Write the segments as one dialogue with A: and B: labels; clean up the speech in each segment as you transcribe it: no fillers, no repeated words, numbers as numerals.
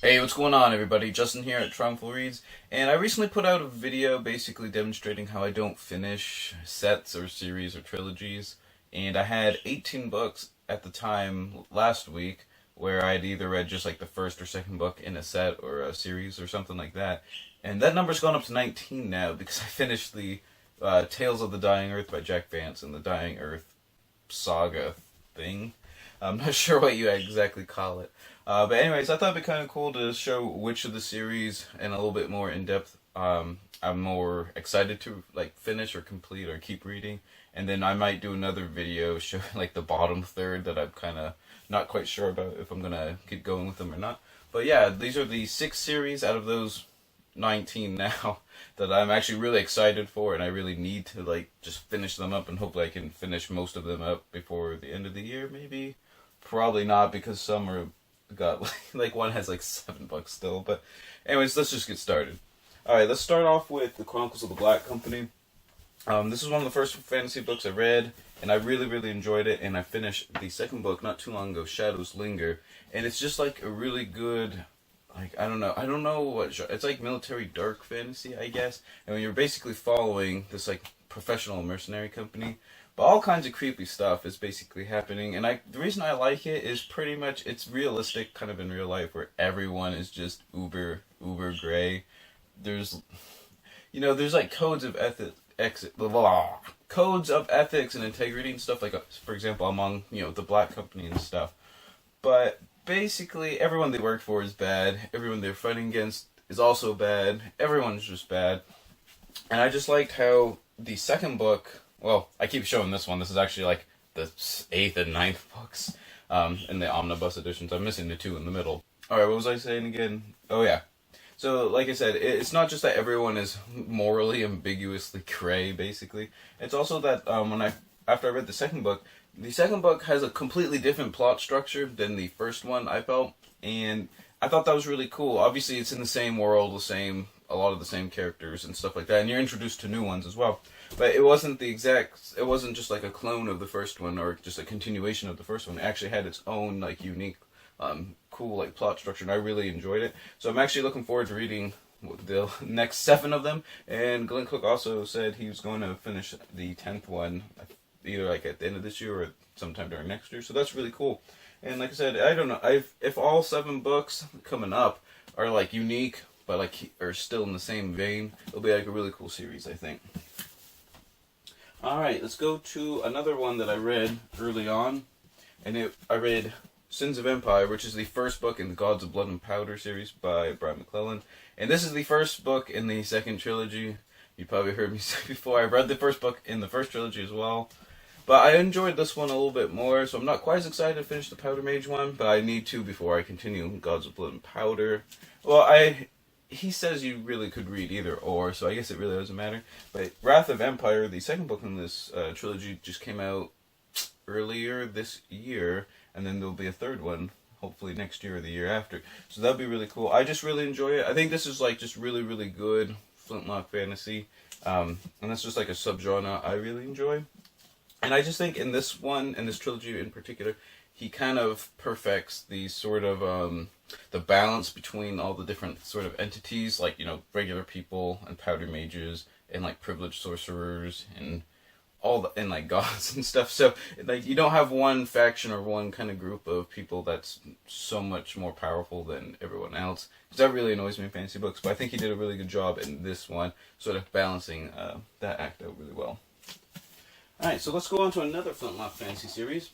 A: Hey, what's going on, everybody? Justin here at Trilogy Reads, and I recently put out a video basically demonstrating how I don't finish sets or series or trilogies. And I had 18 books at the time last week where I'd either read just like the first or second book in a set or a series or something like that. And that number's gone up to 19 now because I finished the Tales of the Dying Earth by Jack Vance and the Dying Earth saga thing. I'm not sure what you exactly call it. But anyways, I thought it'd be kind of cool to show which of the series and a little bit more in depth I'm more excited to like finish or complete or keep reading. And then I might do another video showing like the bottom third that I'm kind of not quite sure about if I'm gonna keep going with them or not. But yeah, these are the six series out of those 19 now that I'm actually really excited for, and I really need to like just finish them up, and hopefully I can finish most of them up before the end of the year. Maybe, probably not because some are got like one has like 7 books still. But anyways, let's just get started. All right, let's start off with the Chronicles of the Black Company. This is one of the first fantasy books I read, and I really enjoyed it. And I finished the second book not too long ago, Shadows Linger, and it's just like a really good, like I don't know what it's like, military dark fantasy, I guess. And you're basically following this like professional mercenary company, but all kinds of creepy stuff is basically happening. And the reason I like it is pretty much it's realistic, kind of in real life, where everyone is just uber gray. There's there's like codes of ethics and integrity and stuff like, for example, among the black company and stuff. But basically, everyone they work for is bad. Everyone they're fighting against is also bad. Everyone's just bad. And I just liked how the second book. Well, I keep showing this one. This is actually like the eighth and ninth books in the omnibus editions. I'm missing the two in the middle. All right, what was I saying again? Oh yeah, so, like I said, it's not just that everyone is morally ambiguously gray. Basically, it's also that after I read the second book has a completely different plot structure than the first one. I felt, and I thought that was really cool. Obviously, it's in the same world, a lot of the same characters and stuff like that, and you're introduced to new ones as well. But it wasn't the exact. It wasn't just like a clone of the first one or just a continuation of the first one. It actually had its own like unique cool like plot structure, and I really enjoyed it. So I'm actually looking forward to reading the next 7 of them. And Glenn Cook also said he was going to finish the 10th one either like at the end of this year or sometime during next year. So that's really cool. And like I said, I don't know if all 7 books coming up are like unique but like are still in the same vein, it'll be like a really cool series, I think. All right, let's go to another one that I read early on, and I read Sins of Empire, which is the first book in the Gods of Blood and Powder series by Brian McClellan. And this is the first book in the second trilogy. You probably heard me say before, I read the first book in the first trilogy as well. But I enjoyed this one a little bit more, so I'm not quite as excited to finish the Powder Mage one, but I need to before I continue Gods of Blood and Powder. Well, he says you really could read either or, so I guess it really doesn't matter. But Wrath of Empire, the second book in this trilogy, just came out earlier this year, and then there'll be a third one hopefully next year or the year after. So that'll be really cool. I just really enjoy it. I think this is like just really good flintlock fantasy, and that's just like a subgenre I really enjoy. And I just think in this one, in this trilogy in particular, he kind of perfects the sort of the balance between all the different sort of entities, like regular people and powder mages and like privileged sorcerers and and like gods and stuff. So like you don't have one faction or one kind of group of people that's so much more powerful than everyone else. Because that really annoys me in fantasy books. But I think he did a really good job in this one, sort of balancing that act out really well. All right, so let's go on to another Flintlock fantasy series,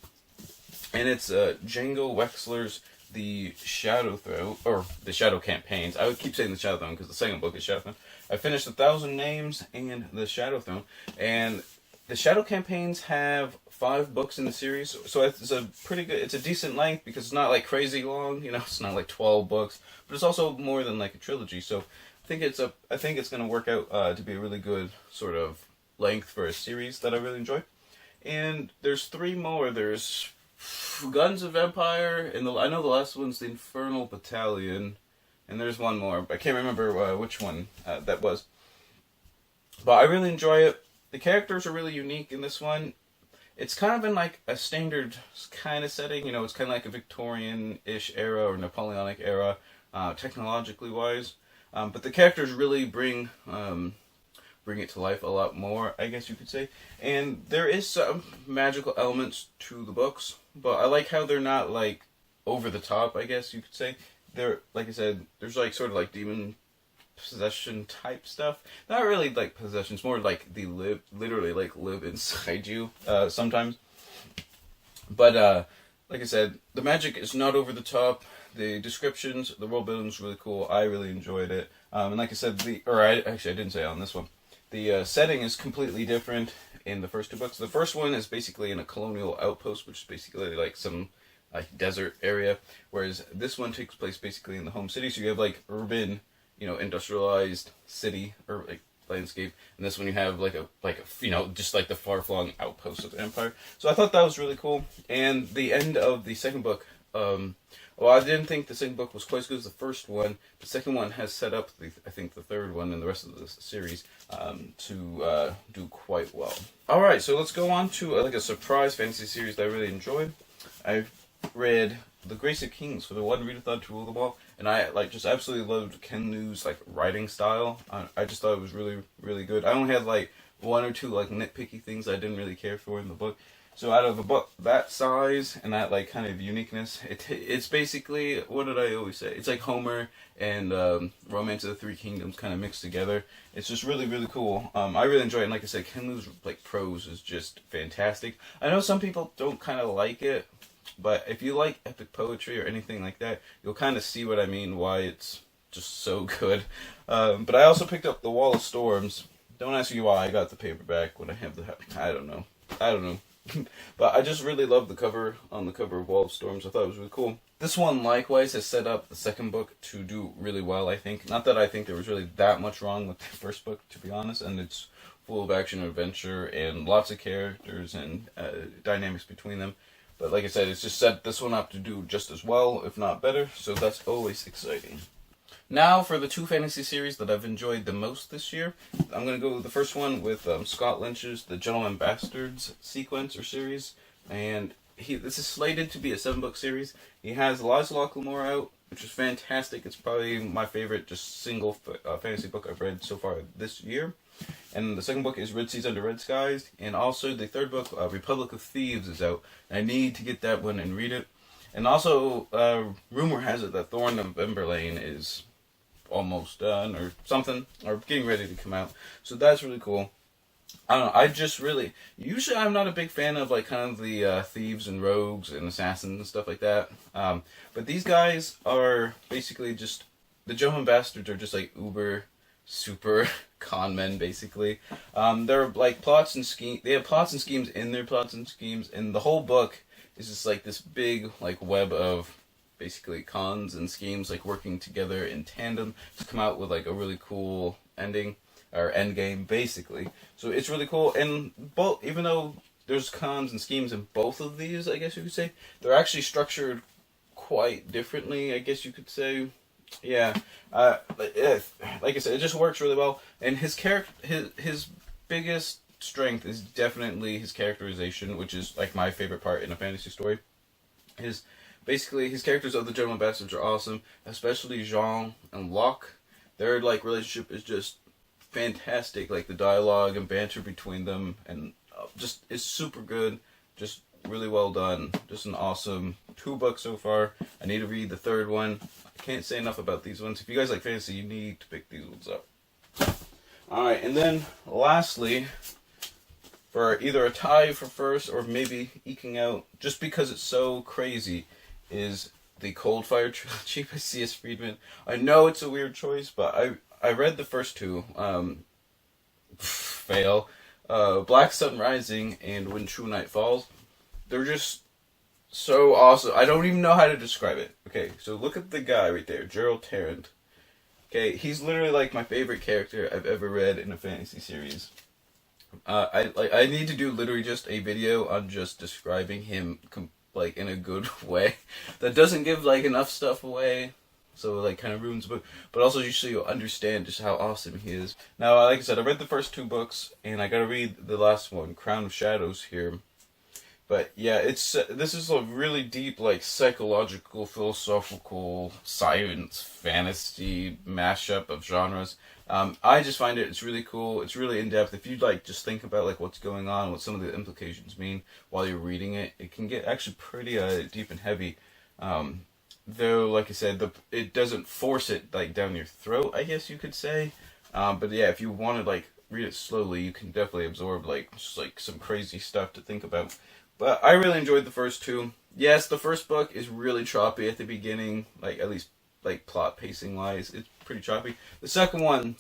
A: and it's Django Wexler's The Shadow Throne, or The Shadow Campaigns. I would keep saying The Shadow Throne because the second book is Shadow Throne. I finished 1,000 Names and The Shadow Throne, and the Shadow Campaigns have 5 books in the series, so it's a pretty good, it's a decent length because it's not like crazy long, it's not like 12 books, but it's also more than like a trilogy, so I think it's going to work out to be a really good sort of length for a series that I really enjoy. And there's 3 more. There's Guns of Empire, and I know the last one's the Infernal Battalion, and there's one more. I can't remember which one that was. But I really enjoy it. The characters are really unique in this one. It's kind of in like a standard kind of setting. It's kind of like a Victorian-ish era or Napoleonic era. technologically wise. But the characters really bring it to life a lot more, I guess you could say. And there is some magical elements to the books, but I like how they're not like over the top, I guess you could say. They're, like I said, there's like sort of like demon possession type stuff. Not really like possessions, more like they literally like live inside you sometimes. But like I said, the magic is not over the top. The descriptions, the world building is really cool. I really enjoyed it. And like I said, I didn't say it on this one. The setting is completely different in the first two books. The first one is basically in a colonial outpost, which is basically like some like desert area, whereas this one takes place basically in the home city. So you have like urban, industrialized city or like landscape, and this one you have like a just like the far flung outpost of the empire. So I thought that was really cool. And the end of the second book, well, I didn't think the second book was quite as good as the first one. The second one has set up, I think, the third one and the rest of the series to do quite well. All right, so let's go on to like a surprise fantasy series that I really enjoyed. I've read The Grace of Kings for the one readathon to rule them all, and I just absolutely loved Ken Liu's like writing style. I just thought it was really, really good. I only had like one or two like nitpicky things I didn't really care for in the book. So out of a book that size and that like kind of uniqueness, it's basically, what did I always say? It's like Homer and Romance of the Three Kingdoms kind of mixed together. It's just really, really cool. I really enjoy it. And like I said, Ken Liu's like prose is just fantastic. I know some people don't kind of like it, but if you like epic poetry or anything like that, you'll kind of see what I mean, why it's just so good. But I also picked up The Wall of Storms. Don't ask me why I got the paperback when I have the... I don't know. But I just really love the cover on the cover of Wall of Storms. I thought it was really cool. This one likewise has set up the second book to do really well, I think. Not that I think there was really that much wrong with the first book, to be honest, and it's full of action and adventure and lots of characters and dynamics between them. But like I said, it's just set this one up to do just as well, if not better, so that's always exciting. Now for the two fantasy series that I've enjoyed the most this year. I'm going to go with the first one with Scott Lynch's The Gentleman Bastards sequence or series. And this is slated to be a 7-book series. He has Liza Locklemore out, which is fantastic. It's probably my favorite just single fantasy book I've read so far this year. And the second book is Red Seas Under Red Skies. And also the third book, Republic of Thieves, is out. I need to get that one and read it. And also, rumor has it that Thorn of Emberlane is almost done or something, or getting ready to come out. So that's really cool. I don't know, I just really... Usually I'm not a big fan of like kind of the thieves and rogues and assassins and stuff like that. But these guys are basically just... The Gentleman Bastards are just like uber, super con men, basically. They're like plots and schemes... They have plots and schemes in their plots and schemes, and the whole book is just like this big like web of basically cons and schemes like working together in tandem to come out with like a really cool ending or end game, basically. So it's really cool. And both, even though there's cons and schemes in both of these, I guess you could say, they're actually structured quite differently, I guess you could say. Yeah, like I said, it just works really well. And his his biggest strength is definitely his characterization, which is like my favorite part in a fantasy story. Basically, his characters of the Gentleman Bastards are awesome, especially Jean and Locke. Their like relationship is just fantastic. Like the dialogue and banter between them, and just is super good. Just really well done. Just an awesome 2 books so far. I need to read the third one. I can't say enough about these ones. If you guys like fantasy, you need to pick these ones up. Alright, and then lastly, for either a tie for first or maybe eking out, just because it's so crazy, is the Coldfire Trilogy by C.S. Friedman. I know it's a weird choice, but I read the first two. Fail. Black Sun Rising and When True Night Falls. They're just so awesome. I don't even know how to describe it. Okay, so look at the guy right there, Gerald Tarrant. Okay, he's literally like my favorite character I've ever read in a fantasy series. I need to do literally just a video on just describing him like in a good way that doesn't give like enough stuff away, so like kind of ruins the book, but also just so you'll understand just how awesome he is. Now, like I said, I read the first 2 books and I gotta read the last one, Crown of Shadows, here. But yeah, it's this is a really deep, like psychological, philosophical, science, fantasy mashup of genres. I just find it's really cool. It's really in depth. If you like, just think about like what's going on, what some of the implications mean while you're reading it. It can get actually pretty deep and heavy. Um, though, like I said, it doesn't force it like down your throat. I guess you could say. But yeah, if you want to like read it slowly, you can definitely absorb like just like some crazy stuff to think about. But I really enjoyed the first two. Yes, the first book is really choppy at the beginning, like at least like plot pacing wise, it's pretty choppy. The second one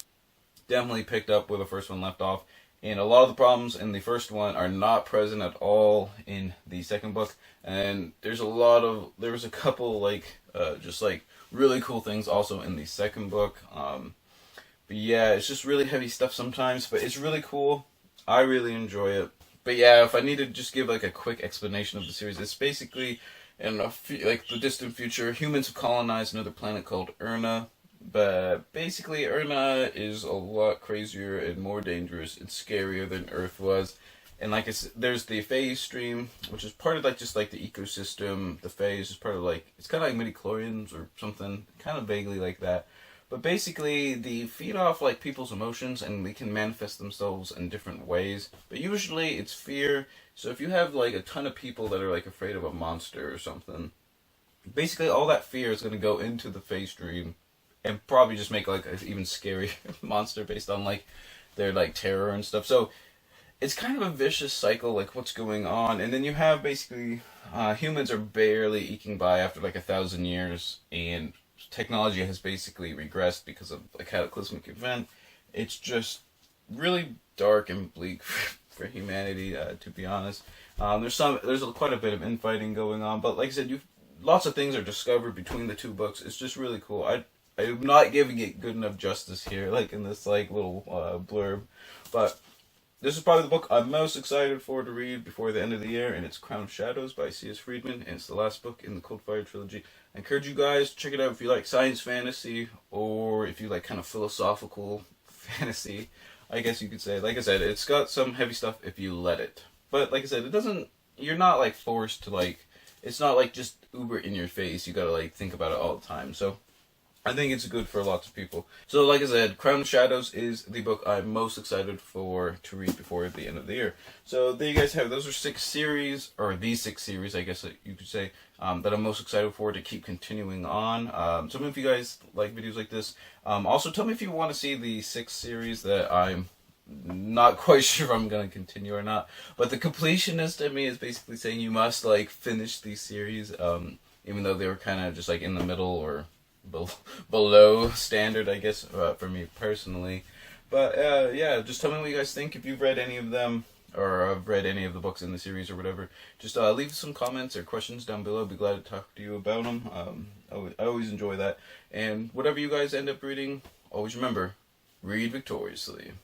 A: definitely picked up where the first one left off, and a lot of the problems in the first one are not present at all in the second book. And there was a couple like just like really cool things also in the second book. But yeah, it's just really heavy stuff sometimes, but it's really cool. I really enjoy it. But yeah, if I need to just give like a quick explanation of the series, it's basically in like the distant future, humans have colonized another planet called Erna. But basically, Erna is a lot crazier and more dangerous and scarier than Earth was. And like I said, there's the phase stream, which is part of like just like the ecosystem. The phase is part of like it's kind of like midichlorians or something, kind of vaguely like that. But basically, they feed off like people's emotions, and they can manifest themselves in different ways. But usually, it's fear. So if you have like a ton of people that are like afraid of a monster or something, basically all that fear is going to go into the phase stream, and probably just make like an even scary monster based on like their like terror and stuff. So it's kind of a vicious cycle, like what's going on, and then you have basically humans are barely eking by after like 1,000 years, and technology has basically regressed because of a cataclysmic event. It's just really dark and bleak for humanity, to be honest. There's quite a bit of infighting going on, but like I said, you lots of things are discovered between the two books. It's just really cool. I'm not giving it good enough justice here, like in this like little blurb, but this is probably the book I'm most excited for to read before the end of the year, and it's Crown of Shadows by C.S. Friedman, and it's the last book in the Coldfire Trilogy. I encourage you guys to check it out if you like science fantasy, or if you like kind of philosophical fantasy, I guess you could say. Like I said, it's got some heavy stuff if you let it. But like I said, it doesn't, you're not like forced to like, it's not like just uber in your face, you gotta like think about it all the time. So I think it's good for lots of people. So, like I said, Crown of Shadows is the book I'm most excited for to read before the end of the year. So, there you guys have. Those are 6 series, or these 6 series, I guess you could say, that I'm most excited for to keep continuing on. Tell me if you guys like videos like this. Also, tell me if you want to see the 6 series that I'm not quite sure if I'm going to continue or not. But the completionist in me is basically saying you must, like, finish these series, even though they were kind of just, like, in the middle or below standard, I guess, for me personally. But yeah, just tell me what you guys think if you've read any of them or have read any of the books in the series or whatever. Just leave some comments or questions down below. I'd be glad to talk to you about them. I always enjoy that. And whatever you guys end up reading, always remember, read victoriously.